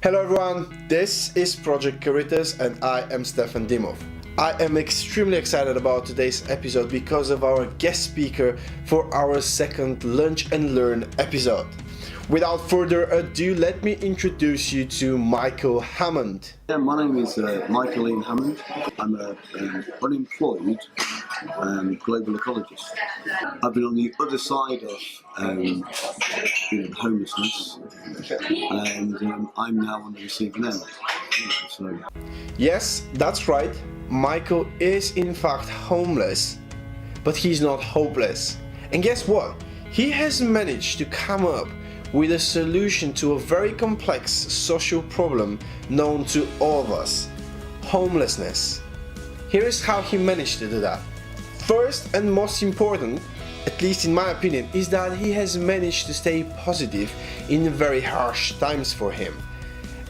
Hello everyone, this is Project Caritas and I am Stefan Dimov. I am extremely excited about today's episode because of our guest speaker for our second Lunch and Learn episode. Without further ado, let me introduce you to Michael Hammond. Yeah, my name is Michael Hammond. I'm an unemployed global ecologist. I've been on the other side of homelessness, and I'm now on the receiving end. Yes, that's right. Michael is in fact homeless, but he's not hopeless. And guess what? He has managed to come up with a solution to a very complex social problem known to all of us: homelessness. Here is how he managed to do that. First and most important, at least in my opinion, is that he has managed to stay positive in very harsh times for him.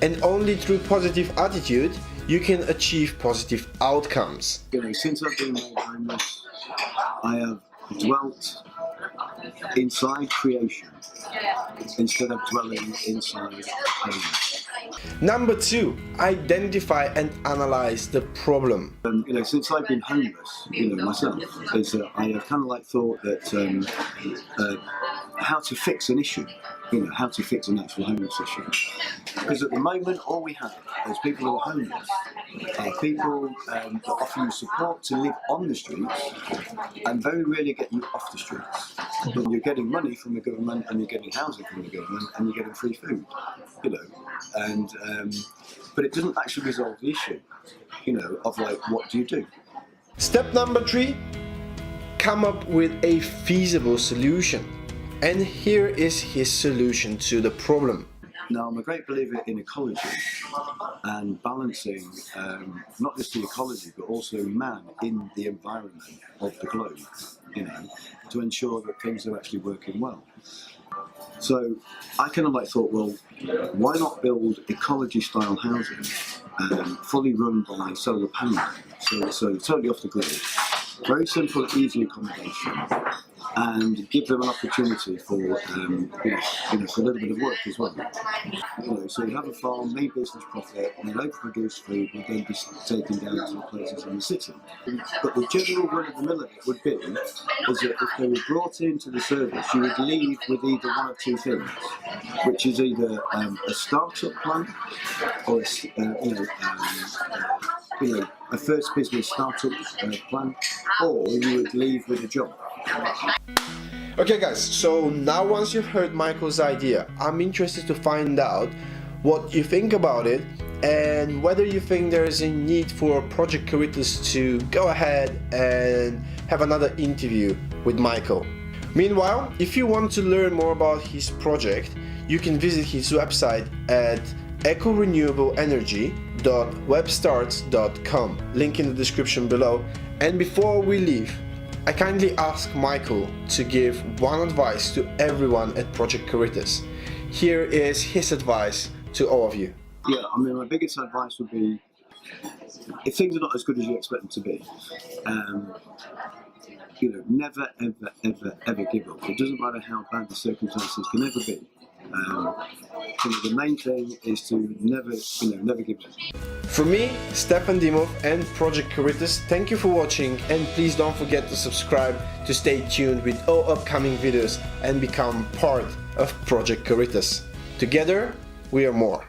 And only through positive attitude you can achieve positive outcomes. Since I've been made homeless, I have dwelt inside creation instead of dwelling inside pain. Number 2, identify and analyze the problem. Since I've been homeless, myself, I have kind of thought that how to fix an issue, how to fix an actual homeless issue. Because at the moment, all we have is people who are homeless, people that offer you support to live on the streets, and very rarely get you off the streets. You're getting money from the government, and you're getting housing from the government, and you're getting free food, but it doesn't actually resolve the issue, of what do you do? Step number 3, come up with a feasible solution. And here is his solution to the problem. Now, I'm a great believer in ecology and balancing not just the ecology but also man in the environment of the globe, to ensure that things are actually working well. So I kind of thought, well, why not build ecology-style housing fully run by solar panels, so totally off the grid, very simple, easy accommodation, and give them an opportunity for for a little bit of work as well. So you have a farm, made business profit, and the local produced food will then be taken down to the places in the city. But the general run of the mill of it would be is that if they were brought into the service, you would leave with either one of two things, which is either a start-up plan or a first business startup plan, or you would leave with a job. Okay guys, so now once you've heard Michael's idea, I'm interested to find out what you think about it and whether you think there is a need for Project Caritas to go ahead and have another interview with Michael. Meanwhile, if you want to learn more about his project, you can visit his website at ecorenewableenergy.webstarts.com, link in the description below. And before we leave, I kindly ask Michael to give one advice to everyone at Project Caritas. Here is his advice to all of you. Yeah, my biggest advice would be, if things are not as good as you expect them to be, never, ever, ever, ever give up. It doesn't matter how bad the circumstances can ever be. The main thing is to never give up. From me, Stefan Dimov and Project Caritas, thank you for watching, and please don't forget to subscribe to stay tuned with all upcoming videos and become part of Project Caritas. Together, we are more.